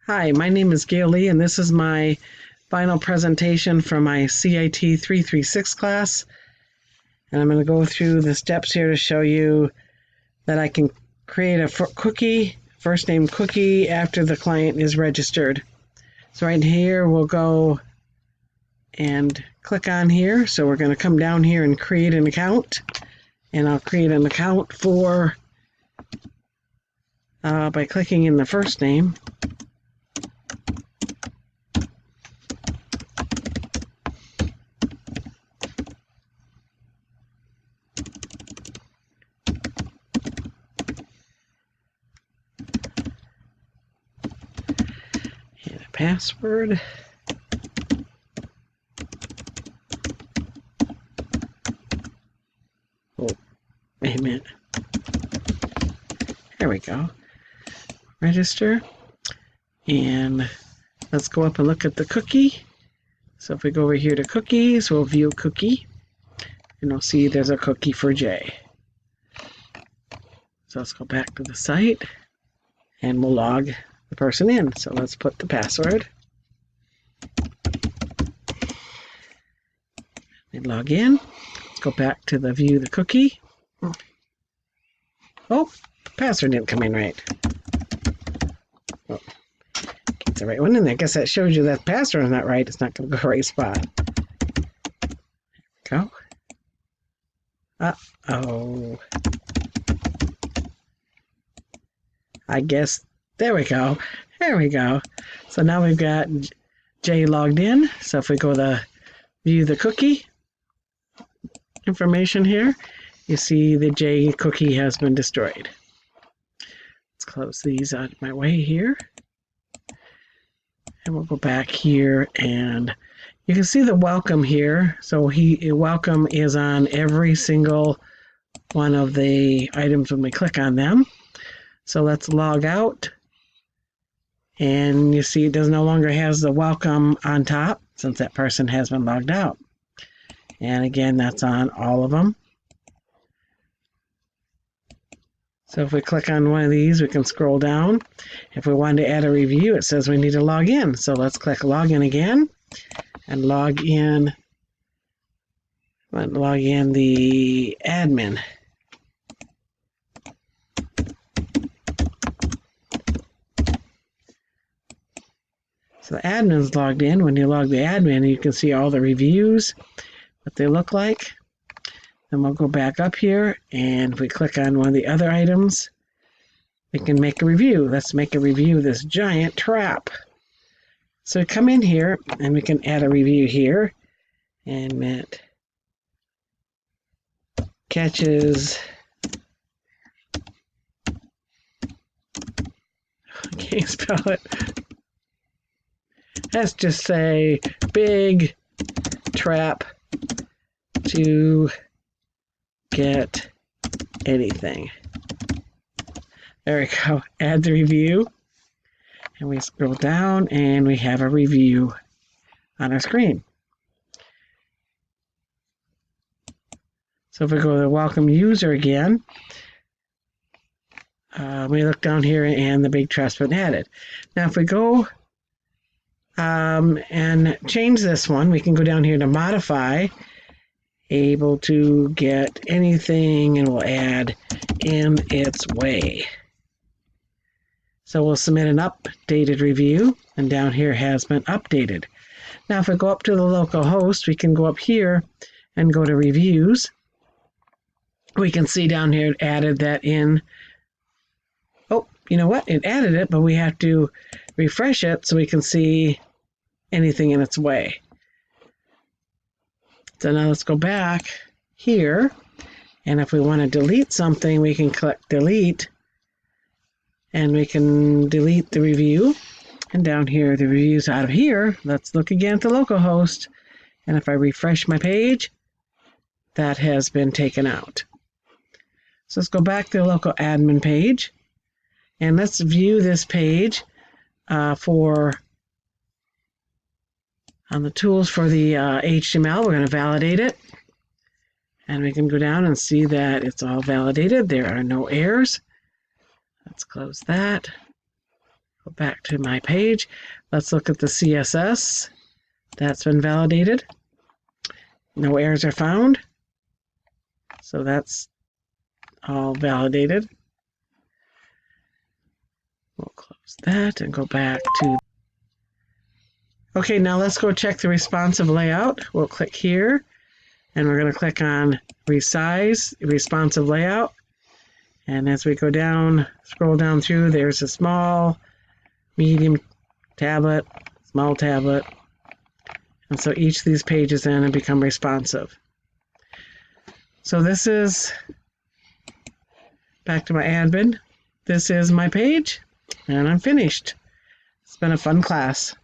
Hi, my name is Gail Lee, and this is my final presentation from my CIT 336 class. And I'm going to go through the steps here to show you that I can create a cookie, first name cookie, after the client is registered. So right here, we'll go and click on here. So we're going to come down here and create an account. And I'll create an account for by clicking in the first name. And a password. Oh, wait a minute. There we go. Register. And let's go up and look at the cookie. So if we go over here to cookies, we'll view cookie. And we'll see there's a cookie for J. So let's go back to the site. And we'll log the person in. So let's put the password. And log in. Let's go back to the view the cookie. Oh, password didn't come in right. Oh, get the right one in there. I guess that shows you that password is not right. It's not going to go to the right spot. There we go. Uh-oh. I guess, there we go. There we go. So now we've got J logged in. So if we go to view the cookie information here, you see the J cookie has been destroyed. Let's close these out of my way here. And we'll go back here and you can see the welcome here. So welcome is on every single one of the items when we click on them. So let's log out. And you see it no longer has the welcome on top since that person has been logged out. And again, that's on all of them. So if we click on one of these, we can scroll down. If we wanted to add a review, it says we need to log in. So let's click login again and log in the admin. So the admin's logged in. When you log the admin, you can see all the reviews, what they look like. Then we'll go back up here, and if we click on one of the other items, we can make a review. Let's make a review of this giant trap. So come in here, and we can add a review here. And it catches... I can't spell it. Let's just say big trap to get anything. There we go. Add the review. And we scroll down and we have a review on our screen. So if we go to the welcome user again, we look down here and the big trap's been added. Now if we go and change this one, we can go down here to modify, able to get anything, and we'll add in its way. So we'll submit an updated review, and down here has been updated. Now if we go up to the local host, we can go up here and go to reviews. We can see down here it added that in. Oh, you know what? It added it, but we have to refresh it so we can see anything in its way. So now let's go back here, and if we want to delete something, we can click delete, and we can delete the review. And down here, the review's out of here. Let's look again at the localhost, and if I refresh my page, that has been taken out. So let's go back to the local admin page, and let's view this page on the tools for the HTML. We're going to validate it. And we can go down and see that it's all validated. There are no errors. Let's close that. Go back to my page. Let's look at the CSS. That's been validated. No errors are found. So that's all validated. We'll close that and go back to... Okay, now let's go check the responsive layout. We'll click here, and we're going to click on Resize, Responsive Layout. And as we go down, scroll down through, there's a small, medium tablet, small tablet. And so each of these pages then and become responsive. So this is, back to my admin, this is my page, and I'm finished. It's been a fun class.